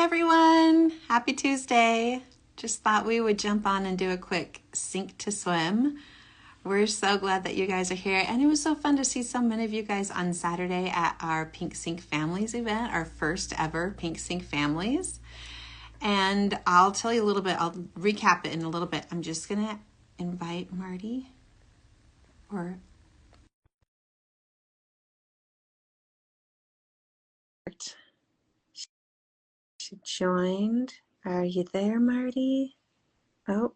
everyone. Happy Tuesday. Just thought we would jump on and do a quick sink to swim. We're so glad that you guys are here. And it was so fun to see so many of you guys on Saturday at our Pink Sink Families event, our first ever Pink Sink Families. And I'll tell you a little bit, I'll recap it in a little bit. I'm just going to invite Marty or she joined. Are you there, Marty? Oh,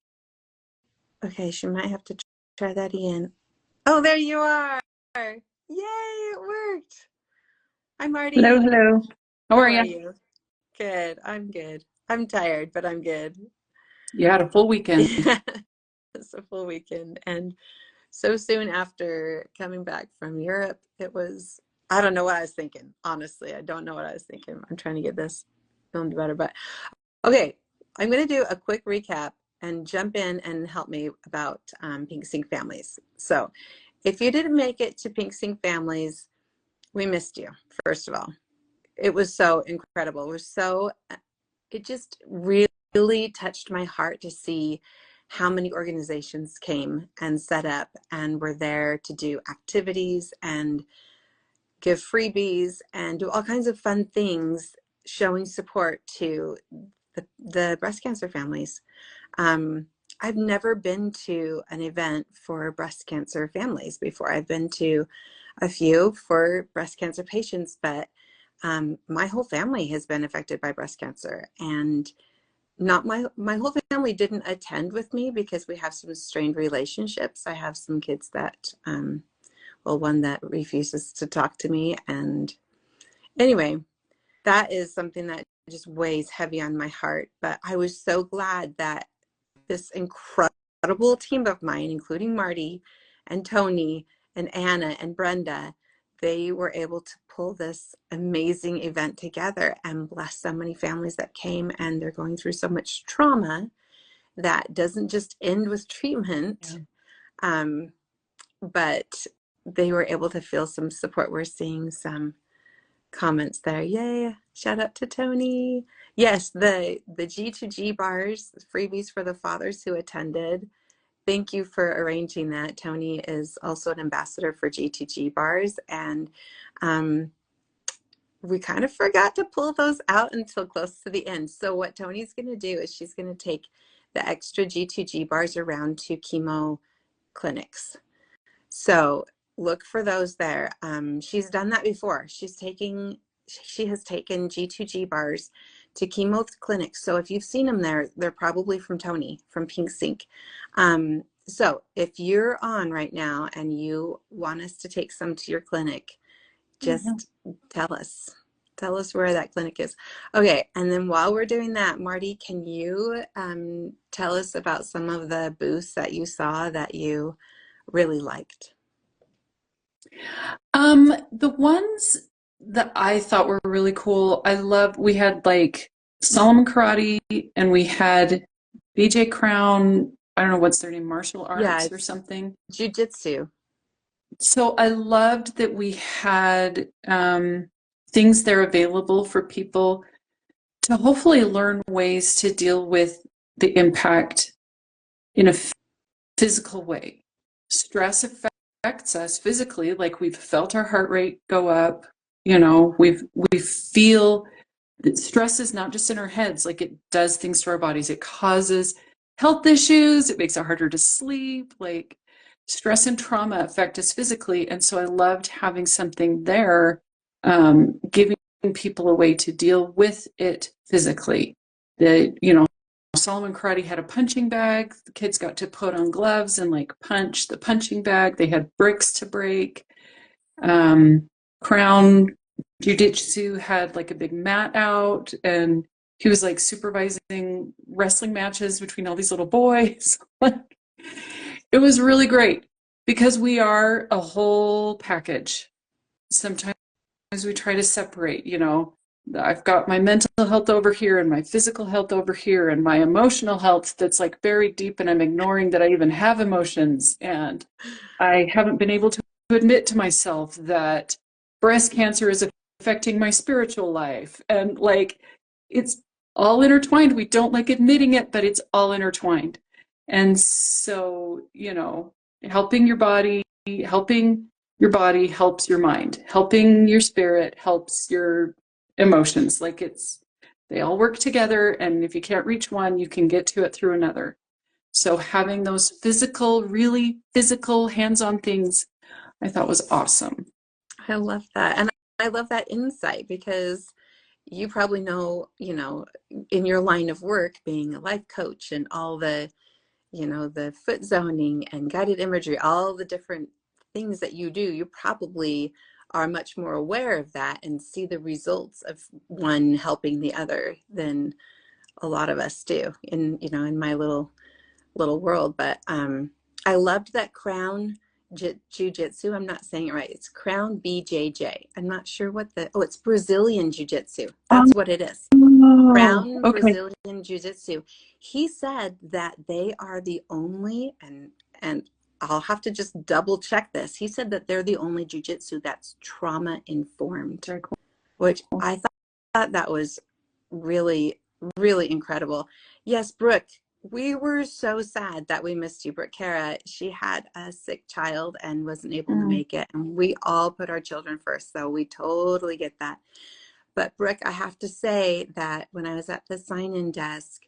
okay. She might have to try that again. Oh, there you are. Yay, it worked. Hi, Marty. Hello, hello. How How are are you? you? Good. I'm good. I'm tired, but I'm good. You had a full weekend. It's a full weekend. And so soon after coming back from Europe, I don't know what I was thinking. Honestly, I don't know what I was thinking. I'm trying to get this filmed better, but okay. I'm going to do a quick recap and jump in and help me about Pink Sink Families. So if you didn't make it to Pink Sink Families, we missed you, first of all. It was so incredible. It just really touched my heart to see how many organizations came and set up and were there to do activities and give freebies and do all kinds of fun things showing support to the breast cancer families. I've never been to an event for breast cancer families before. I've been to a few for breast cancer patients, but my whole family has been affected by breast cancer, and not my whole family didn't attend with me because we have some strained relationships. I have some kids that, one that refuses to talk to me, and anyway, that is something that just weighs heavy on my heart. But I was so glad that this incredible team of mine, including Marty and Tony and Anna and Brenda, they were able to pull this amazing event together and bless so many families that came, and they're going through so much trauma that doesn't just end with treatment. But they were able to feel some support. We're seeing some comments there. Yay, shout out to Tony. Yes, the G2G bars, freebies for the fathers who attended. Thank you for arranging that. Tony is also an ambassador for G2G bars, and we kind of forgot to pull those out until close to the end. So what Tony's going to do is she's going to take the extra G2G bars around to chemo clinics. So look for those there. She's done that before. She has taken G2G bars to chemo clinics. So if you've seen them there, they're probably from Tony from Pink Sink. So if you're on right now and you want us to take some to your clinic, just tell us where that clinic is. Okay, and then while we're doing that, Marty, can you tell us about some of the booths that you saw that you really liked? The ones that I thought were really cool, we had like Solomon Karate, and we had BJ Crown, I don't know what's their name, martial Yeah, arts or it's something. jujitsu. So I loved that we had things there available for people to hopefully learn ways to deal with the impact in a physical way. Stress affects us physically, like we've felt our heart rate go up. We feel that stress is not just in our heads, like it does things to our bodies. It causes health issues. It makes it harder to sleep. Like stress and trauma affect us physically. And so I loved having something there, giving people a way to deal with it physically. Solomon Karate had a punching bag. The kids got to put on gloves and like punch the punching bag. They had bricks to break. Crown Jiu-Jitsu had like a big mat out, and he was like supervising wrestling matches between all these little boys. It was really great because we are a whole package. Sometimes we try to separate, I've got my mental health over here and my physical health over here and my emotional health that's like buried deep, and I'm ignoring that I even have emotions, and I haven't been able to admit to myself that breast cancer is affecting my spiritual life. And like it's all intertwined. We don't like admitting it, but it's all intertwined. And so, you know, helping your body helps your mind. Helping your spirit helps your emotions. Like they all work together. And if you can't reach one, you can get to it through another. So having those physical, really physical, hands-on things, I thought was awesome. I love that. And I love that insight because you probably know, in your line of work, being a life coach and all the, the foot zoning and guided imagery, all the different things that you do, you probably are much more aware of that and see the results of one helping the other than a lot of us do in my little world. But I loved that crown jiu-jitsu. I'm not saying it right. It's crown BJJ. I'm not sure it's Brazilian jiu-jitsu. That's what it is. Oh, Crown okay. Brazilian jiu-jitsu. He said that they are the only, and I'll have to just double check this. He said that they're the only jiu-jitsu that's trauma informed, Very cool. which I thought that was really, really incredible. Yes, Brooke, we were so sad that we missed you. Brooke Cara, she had a sick child and wasn't able to make it. And we all put our children first. So we totally get that. But Brooke, I have to say that when I was at the sign-in desk,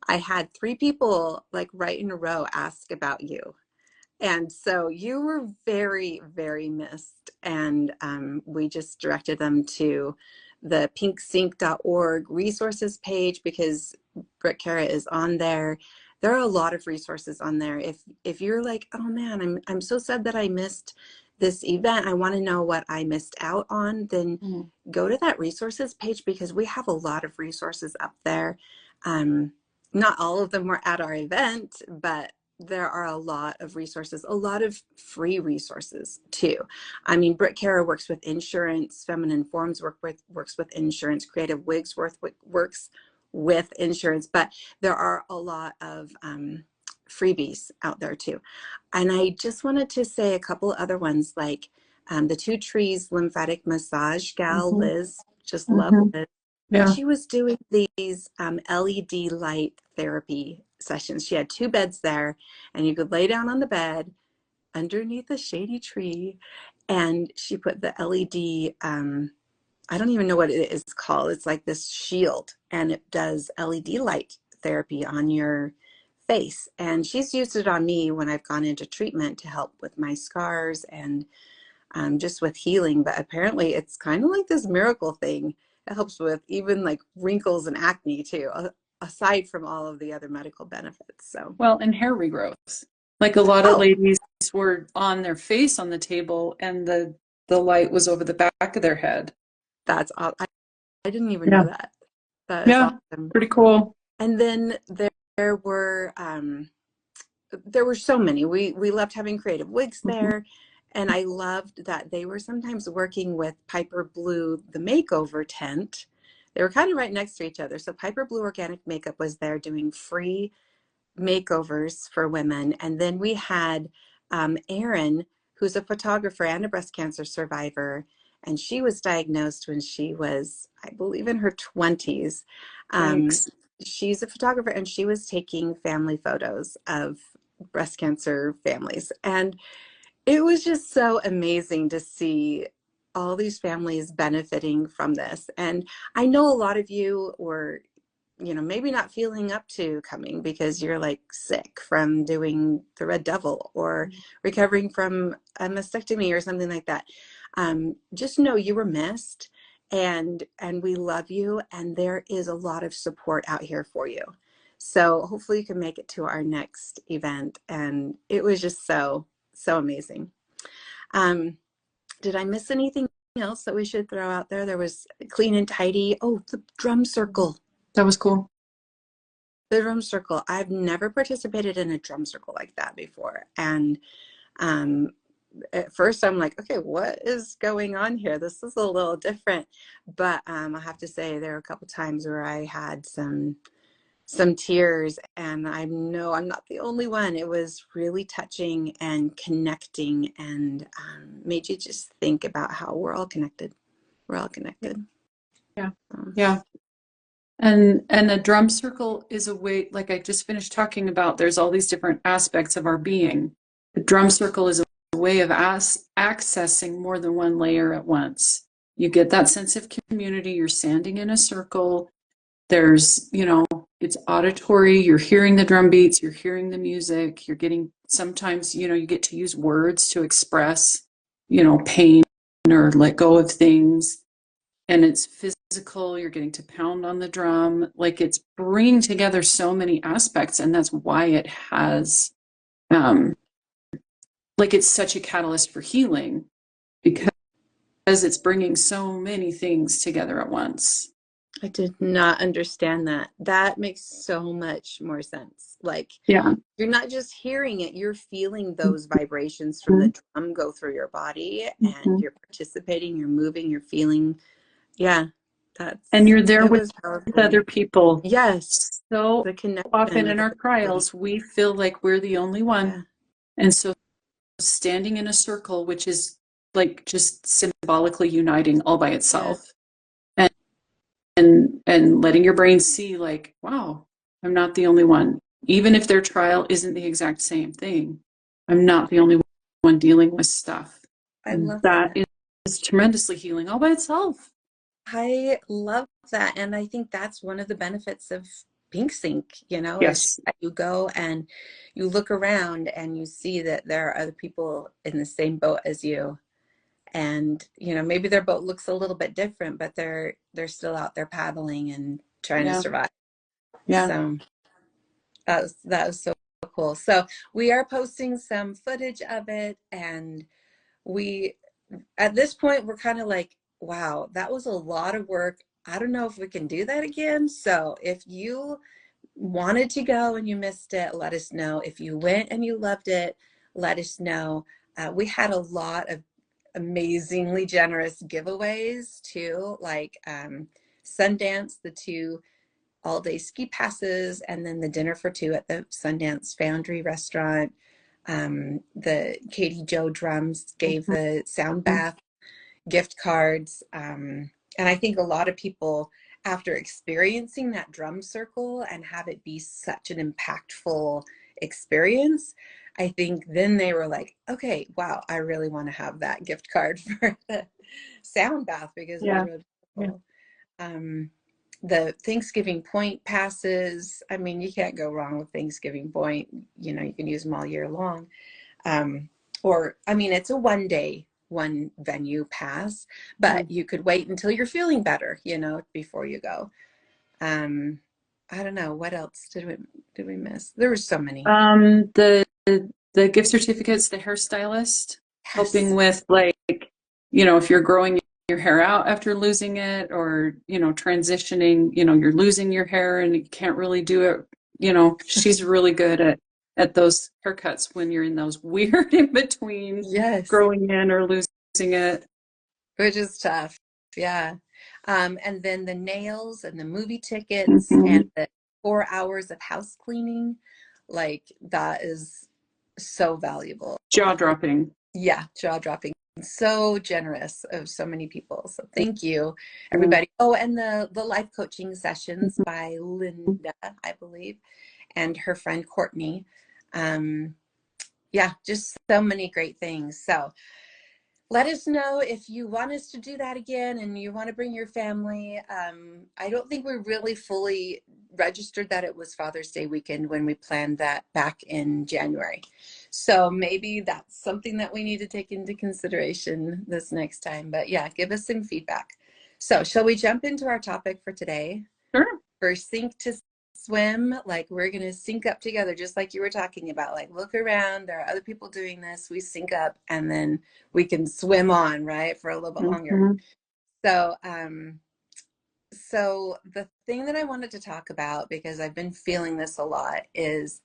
I had 3 people like right in a row ask about you. And so you were very, very missed. And we just directed them to the pinksync.org resources page because Brooke Cara is on there. There are a lot of resources on there. If you're like, oh man, I'm so sad that I missed this event. I want to know what I missed out on, then go to that resources page because we have a lot of resources up there. Not all of them were at our event, but there are a lot of resources, a lot of free resources too. I mean, Britt Kara works with insurance, Feminine Forms works with insurance, Creative Wigs works with insurance, but there are a lot of freebies out there too. And I just wanted to say a couple other ones like the Two Trees lymphatic massage gal, Liz, just love Liz. And Yeah. she was doing these LED light therapy sessions. She had 2 beds there, and you could lay down on the bed underneath a shady tree. And she put the LED, I don't even know what it is called. It's like this shield, and it does LED light therapy on your face. And she's used it on me when I've gone into treatment to help with my scars and just with healing. But apparently it's kind of like this miracle thing. It helps with even like wrinkles and acne too, aside from all of the other medical benefits. So, Well, and hair regrowth. Like a lot of oh, ladies were on their face on the table and the light was over the back of their head. that's all. I didn't even know Yeah. that. That is Yeah. awesome. Pretty cool. And then there were so many. We loved having Creative Wigs there. And I loved that they were sometimes working with Piper Blue, the makeover tent. They were kind of right next to each other. So Piper Blue Organic Makeup was there doing free makeovers for women. And then we had Erin, who's a photographer and a breast cancer survivor. And she was diagnosed when she was, I believe, in her 20s. Thanks. She's a photographer and she was taking family photos of breast cancer families. And it was just so amazing to see all these families benefiting from this. And I know a lot of you were, maybe not feeling up to coming because you're like sick from doing the Red Devil or recovering from a mastectomy or something like that. Just know you were missed and we love you. And there is a lot of support out here for you. So hopefully you can make it to our next event. And it was just so amazing. Did I miss anything else that we should throw out there? There was Clean and Tidy. Oh, the drum circle. That was cool. The drum circle. I've never participated in a drum circle like that before. And at first I'm like, okay, what is going on here? This is a little different. But I have to say there were a couple times where I had some tears, and I know I'm not the only one. It was really touching and connecting and made you just think about how we're all connected. We're all connected. Yeah. Yeah. And a drum circle is a way, like I just finished talking about, there's all these different aspects of our being. The drum circle is a way of accessing more than one layer at once. You get that sense of community, you're standing in a circle. There's, it's auditory, you're hearing the drum beats, you're hearing the music, you're getting, sometimes, you get to use words to express, pain or let go of things. And it's physical, you're getting to pound on the drum. Like it's bringing together so many aspects. And that's why it has, like it's such a catalyst for healing because it's bringing so many things together at once. I did not understand that. That makes so much more sense. Like, Yeah. you're not just hearing it, you're feeling those vibrations from the drum go through your body, and you're participating, you're moving, you're feeling. Yeah, and you're there it with was powerful. other people. Yes, So the connection often in with our everybody. trials, we feel like we're the only one. Yeah. And so standing in a circle, which is like just symbolically uniting all by itself. Yeah. And letting your brain see like, wow, I'm not the only one. Even if their trial isn't the exact same thing, I'm not the only one dealing with stuff. I love that. That is tremendously healing all by itself. I love that. And I think that's one of the benefits of Pink Sync, Yes. is that you go and you look around and you see that there are other people in the same boat as you. And, maybe their boat looks a little bit different, but they're still out there paddling and trying to survive. Yeah. So that was so cool. So we are posting some footage of it, and at this point, we're kind of like, wow, that was a lot of work. I don't know if we can do that again. So if you wanted to go and you missed it, let us know. If you went and you loved it, let us know. We had a lot of amazingly generous giveaways too, like Sundance, the 2 all-day ski passes, and then the dinner for 2 at the Sundance Foundry restaurant. The Katie Joe Drums gave the sound bath gift cards. And I think a lot of people, after experiencing that drum circle and have it be such an impactful experience, I think then they were like, okay, wow, I really want to have that gift card for the sound bath because it was really cool. The Thanksgiving Point passes, I mean, you can't go wrong with Thanksgiving Point. You can use them all year long. It's a one venue pass, but you could wait until you're feeling better, before you go. I don't know, what else did we miss? There were so many. The gift certificates, the hairstylist, helping with like, if you're growing your hair out after losing it, or, transitioning, you're losing your hair and you can't really do it. She's really good at those haircuts when you're in those weird in between growing in or losing it. Which is tough. Yeah. And then the nails and the movie tickets and the 4 hours of house cleaning, like that is so valuable. Jaw-dropping. Yeah, jaw-dropping. So generous of so many people. So thank you, everybody. Oh, and the life coaching sessions by Linda, I believe, and her friend Courtney. Yeah, just so many great things. So let us know if you want us to do that again and you want to bring your family. I don't think we really fully registered that it was Father's Day weekend when we planned that back in January. So maybe that's something that we need to take into consideration this next time. But yeah, give us some feedback. So shall we jump into our topic for today? Sure. For Sink to Swim, like we're going to sync up together, just like you were talking about. Like, look around, there are other people doing this, we sync up, and then we can swim on, right, for a little bit longer. So so the thing that I wanted to talk about, because I've been feeling this a lot, is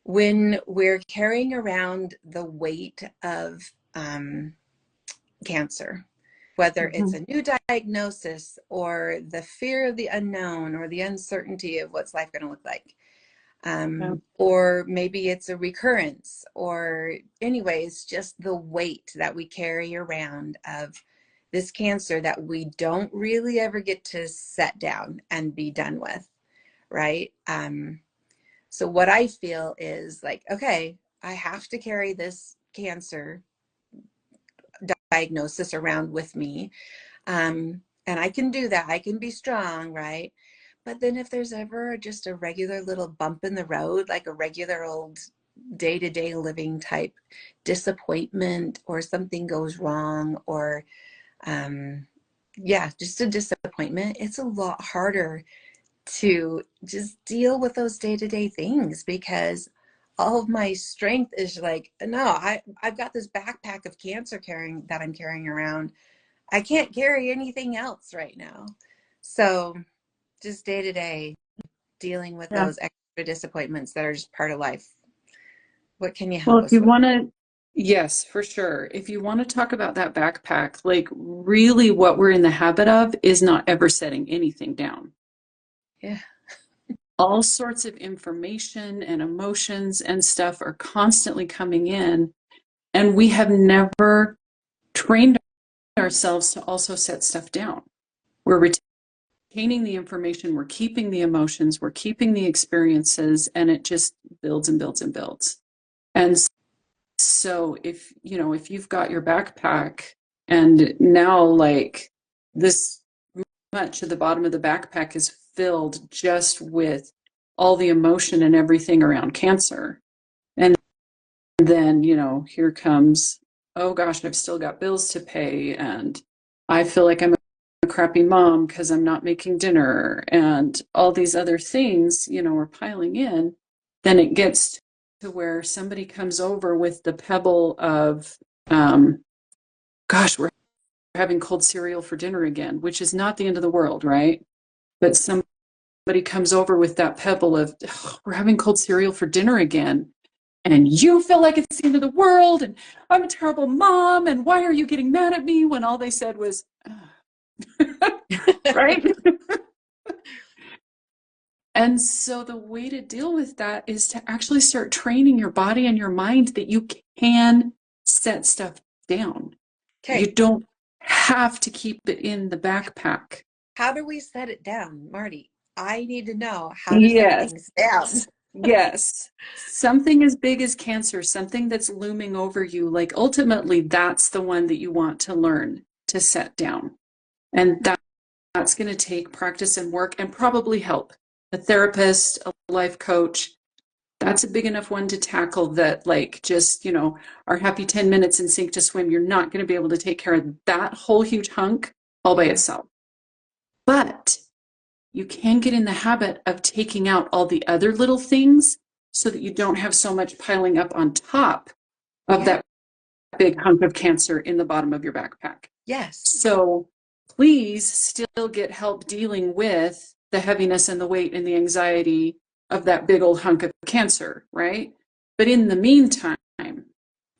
when we're carrying around the weight of cancer, whether it's a new diagnosis or the fear of the unknown or the uncertainty of what's life going to look like. Or maybe it's a recurrence, or anyways, just the weight that we carry around of this cancer that we don't really ever get to set down and be done with, right? So what I feel is like, okay, I have to carry this cancer diagnosis around with me. And I can do that. I can be strong, right? But then if there's ever just a regular little bump in the road, like a regular old day-to-day living type disappointment, or something goes wrong, or yeah, just a disappointment, it's a lot harder to just deal with those day-to-day things, because all of my strength is like, no, I've got this backpack of cancer I'm carrying around. I can't carry anything else right now. So just day to day dealing with Yeah. those extra disappointments that are just part of life. What can you Well, help if us you with? want to, yes, for sure. If you want to talk about that backpack, like really what we're in the habit of is not ever setting anything down. Yeah. All sorts of information and emotions and stuff are constantly coming in, and we have never trained ourselves to also set stuff down. We're retaining the information, we're keeping the emotions, we're keeping the experiences, and it just builds and builds and builds. And so if you've got your backpack and now like this much of the bottom of the backpack is filled just with all the emotion and everything around cancer, and then here comes, oh gosh, I've still got bills to pay, and I feel like I'm a crappy mom because I'm not making dinner, and all these other things are piling in. Then it gets to where somebody comes over with the pebble of, gosh, we're having cold cereal for dinner again, which is not the end of the world, right? But somebody comes over with that pebble of, "Ugh, we're having cold cereal for dinner again, and you feel like it's the end of the world, and I'm a terrible mom, and why are you getting mad at me when all they said was, right?" And so the way to deal with that is to actually start training your body and your mind that you can set stuff down. You Okay. don't have to keep it in the backpack. How do we set it down, Marty? I need to know how to set Yes. things down. Yes. Something as big as cancer, something that's looming over you, like ultimately that's the one that you want to learn to set down. And that's going to take practice and work, and probably help. A therapist, a life coach, that's a big enough one to tackle that, like, just, our happy 10 minutes and sink to swim. You're not going to be able to take care of that whole huge hunk all by itself. But you can get in the habit of taking out all the other little things so that you don't have so much piling up on top of that big hunk of cancer in the bottom of your backpack. Yes. So please still get help dealing with the heaviness and the weight and the anxiety of that big old hunk of cancer, right? But in the meantime,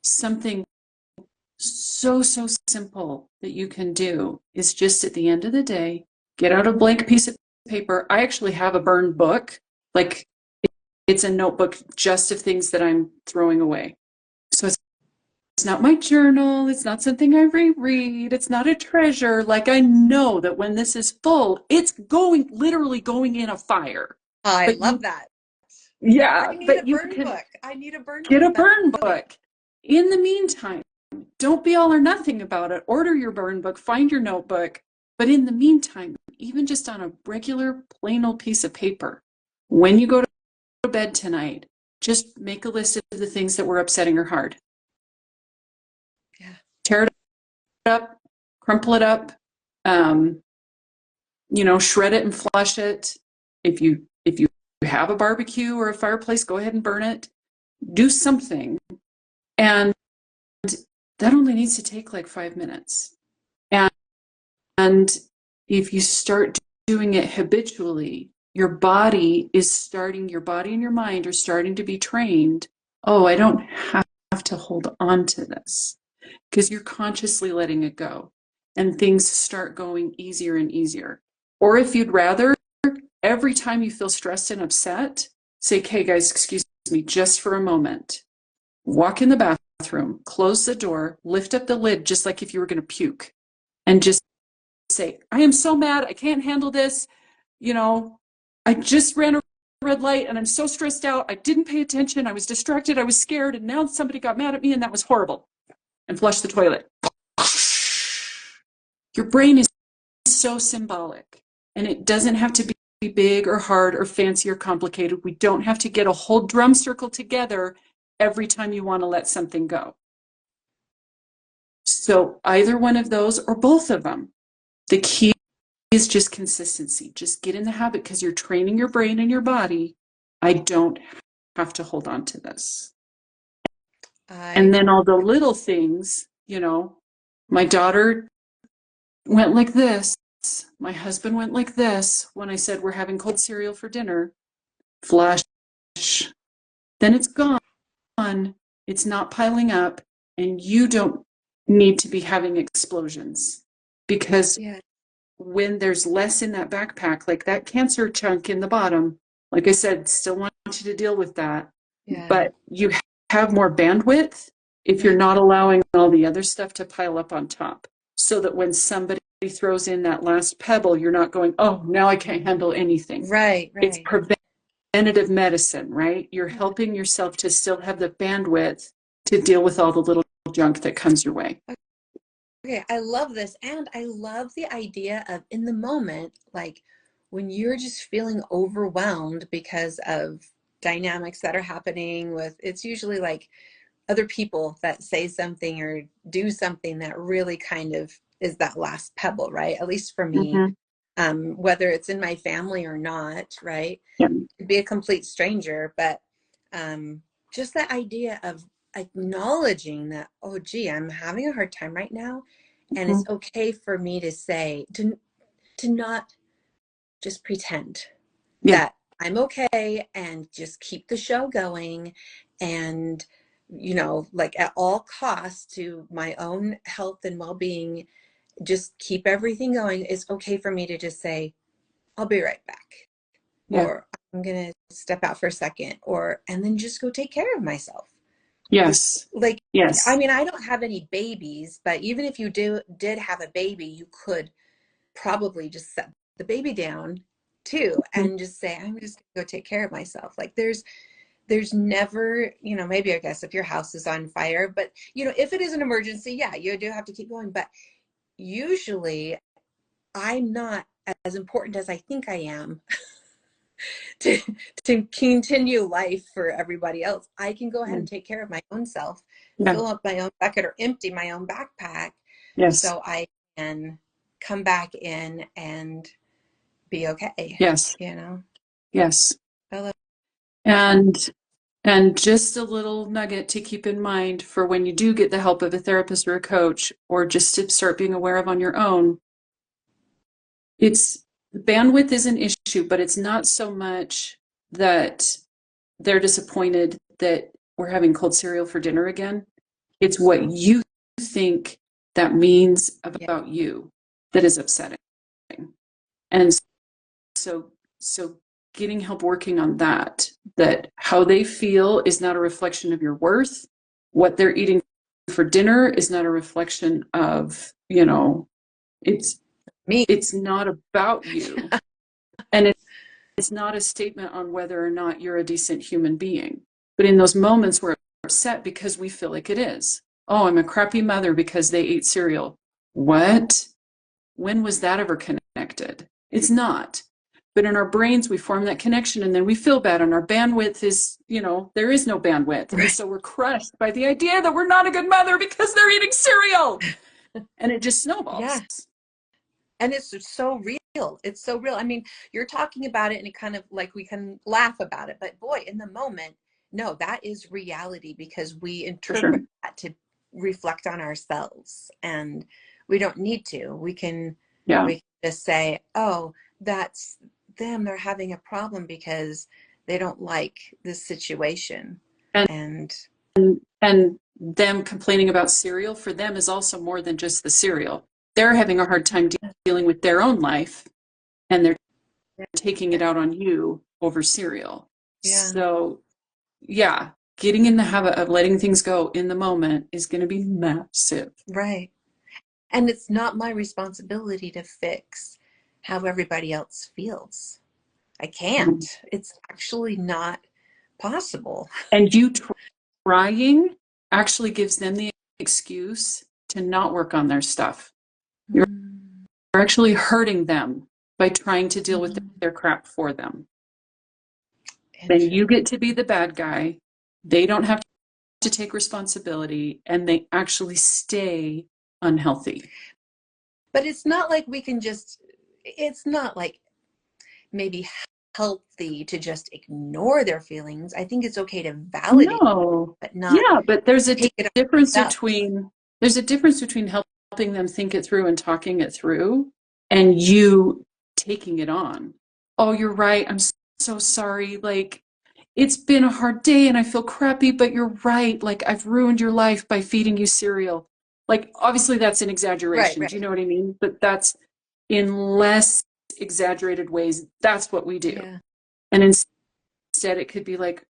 something so simple that you can do is just at the end of the day, get out a blank piece of paper. I actually have a burned book. Like, it's a notebook just of things that I'm throwing away. So it's not my journal. It's not something I reread. It's not a treasure. Like, I know that when this is full, it's literally going in a fire. I But love that. yeah, I need a but you burn can book. I need a burn get book. a That's burn funny. book. In the meantime, don't be all or nothing about it. Order your burn book, find your notebook. But in the meantime, even just on a regular plain old piece of paper, when you go to bed tonight, just make a list of the things that were upsetting or hard. Yeah. Tear it up, crumple it up, shred it and flush it. If you have a barbecue or a fireplace, go ahead and burn it. Do something. And that only needs to take like 5 minutes. And if you start doing it habitually, your body and your mind are starting to be trained. Oh, I don't have to hold on to this, because you're consciously letting it go, and things start going easier and easier. Or if you'd rather, every time you feel stressed and upset, say, "Okay, guys, excuse me just for a moment." Walk in the bathroom, close the door, lift up the lid just like if you were going to puke, and just say, I am so mad. I can't handle this. I just ran a red light and I'm so stressed out. I didn't pay attention. I was distracted. I was scared. And now somebody got mad at me and that was horrible. And flush the toilet. Your brain is so symbolic, and it doesn't have to be big or hard or fancy or complicated. We don't have to get a whole drum circle together every time you want to let something go. So either one of those or both of them. The key is just consistency. Just get in the habit, because you're training your brain and your body. I don't have to hold on to this. And then all the little things, my daughter went like this. My husband went like this when I said we're having cold cereal for dinner. Flush. Then it's gone. It's not piling up, and you don't need to be having explosions, because when there's less in that backpack, like that cancer chunk in the bottom, like I said, still want you to deal with that. But you have more bandwidth if you're not allowing all the other stuff to pile up on top, so that when somebody throws in that last pebble, you're not going, oh, now I can't handle anything. Right. It's preventative medicine, right? You're helping yourself to still have the bandwidth to deal with all the little junk that comes your way. Okay, I love this. And I love the idea of, in the moment, like when you're just feeling overwhelmed because of dynamics that are happening with, it's usually like other people that say something or do something that really kind of is that last pebble, right? At least for me, whether it's in my family or not, right? It'd be a complete stranger, but just the idea of acknowledging that, oh, gee, I'm having a hard time right now. And it's okay for me to say, to not just pretend that I'm okay and just keep the show going. And, like at all costs, to my own health and well-being, just keep everything going. It's okay for me to just say, I'll be right back. Or I'm going to step out for a second, and then just go take care of myself. Yes. I mean, I don't have any babies, but even if you did have a baby, you could probably just set the baby down too and just say, I'm just gonna go take care of myself. Like there's never, maybe I guess if your house is on fire, but if it is an emergency, yeah, you do have to keep going. But usually I'm not as important as I think I am to continue life for everybody else. I can go ahead and take care of my own self, fill up my own bucket or empty my own backpack, so I can come back in and be okay. Yes. Yes. I love and just a little nugget to keep in mind for when you do get the help of a therapist or a coach, or just to start being aware of on your own. It's bandwidth is an issue, but it's not so much that they're disappointed that we're having cold cereal for dinner again. It's what you think that means about you that is upsetting. And so getting help working on that how they feel is not a reflection of your worth. What they're eating for dinner is not a reflection of, it's me. It's not about you. And it's not a statement on whether or not you're a decent human being. But in those moments we're upset because we feel like it is. Oh, I'm a crappy mother because they ate cereal. What? When was that ever connected? It's not. But in our brains, we form that connection and then we feel bad, and our bandwidth is, there is no bandwidth. Right. And so we're crushed by the idea that we're not a good mother because they're eating cereal. And it just snowballs. Yeah. And it's so real. It's so real. I mean, you're talking about it and it kind of like we can laugh about it, but boy, in the moment, no, that is reality, because we interpret that to reflect on ourselves, and we don't need to. We can just say, oh, that's them. They're having a problem because they don't like this situation. And them complaining about cereal for them is also more than just the cereal. They're having a hard time dealing with their own life, and they're taking it out on you over cereal. So getting in the habit of letting things go in the moment is going to be massive. Right. And it's not my responsibility to fix how everybody else feels. I can't. It's actually not possible. And you trying actually gives them the excuse to not work on their stuff. You're actually hurting them by trying to deal with their crap for them. Then you get to be the bad guy. They don't have to take responsibility, and they actually stay unhealthy. But it's not like we can just, it's not like maybe healthy to just ignore their feelings. I think it's okay to validate, but not but there's a take it difference between helping them think it through and talking it through, and you taking it on. Oh, you're right. I'm so sorry. Like, it's been a hard day and I feel crappy, but you're right. Like, I've ruined your life by feeding you cereal. Like, obviously that's an exaggeration. Do you know what I mean? But that's in less exaggerated ways. That's what we do. Yeah. And instead it could be like,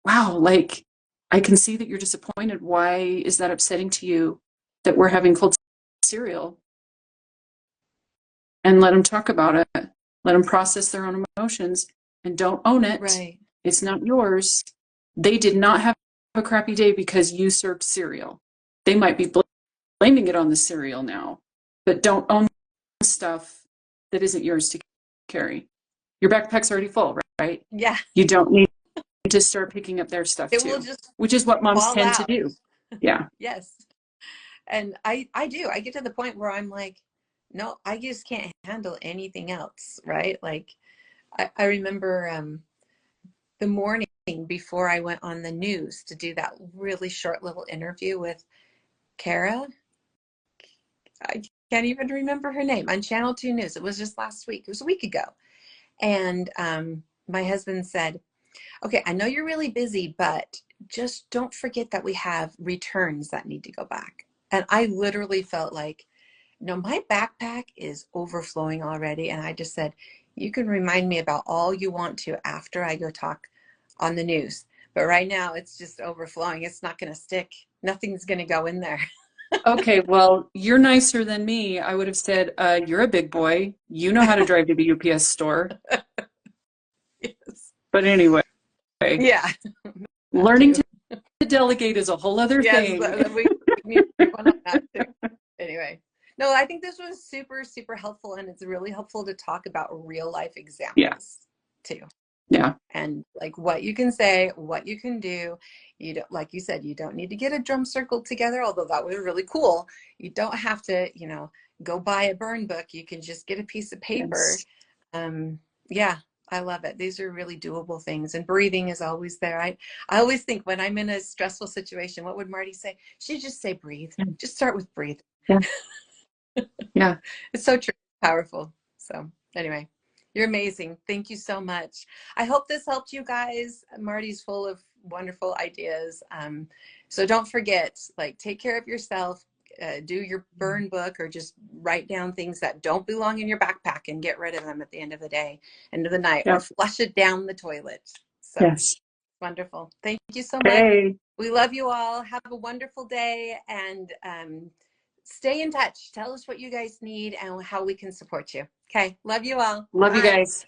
wow, like, I can see that you're disappointed. Why is that upsetting to you that we're having cold cereal? And let them talk about it. Let them process their own emotions and don't own it. Right. It's not yours. They did not have a crappy day because you served cereal. They might be blaming it on the cereal now, but don't own stuff that isn't yours to carry. Your backpack's already full, right? Yeah. You don't need to start picking up their stuff It too, will just which is what moms tend out. to do. Yeah. Yes. And I do. I get to the point where I'm like, no, I just can't handle anything else, right? Like, I remember the morning before I went on the news to do that really short little interview with Kara. I can't even remember her name, on Channel 2 News. It was just last week. It was a week ago. And my husband said, okay, I know you're really busy, but just don't forget that we have returns that need to go back. And I literally felt like, no, my backpack is overflowing already. And I just said, you can remind me about all you want to after I go talk on the news. But right now it's just overflowing. It's not going to stick. Nothing's going to go in there. Okay, well, you're nicer than me. I would have said, you're a big boy. You know how to drive to the UPS store. Yes. But anyway. Yeah. Learning to delegate is a whole other thing. We need to take one on that too. Anyway. No, I think this was super, super helpful, and it's really helpful to talk about real life examples too. Yeah. And like what you can say, what you can do. You don't, like you said, you don't need to get a drum circle together, although that was really cool. You don't have to, go buy a burn book. You can just get a piece of paper. Yes. Yeah, I love it. These are really doable things. And breathing is always there. I always think when I'm in a stressful situation, what would Marty say? She'd just say breathe. Just start with breathe. Yeah. Yeah. It's so true. Powerful. So anyway, you're amazing. Thank you so much. I hope this helped you guys. Marty's full of wonderful ideas. So don't forget, like, take care of yourself. Do your burn book, or just write down things that don't belong in your backpack and get rid of them at the end of the day, end of the night, or flush it down the toilet. So yes. Wonderful. Thank you so much. We love you all. Have a wonderful day, and stay in touch. Tell us what you guys need and how we can support you. Okay. Love you all. Love Bye. you guys.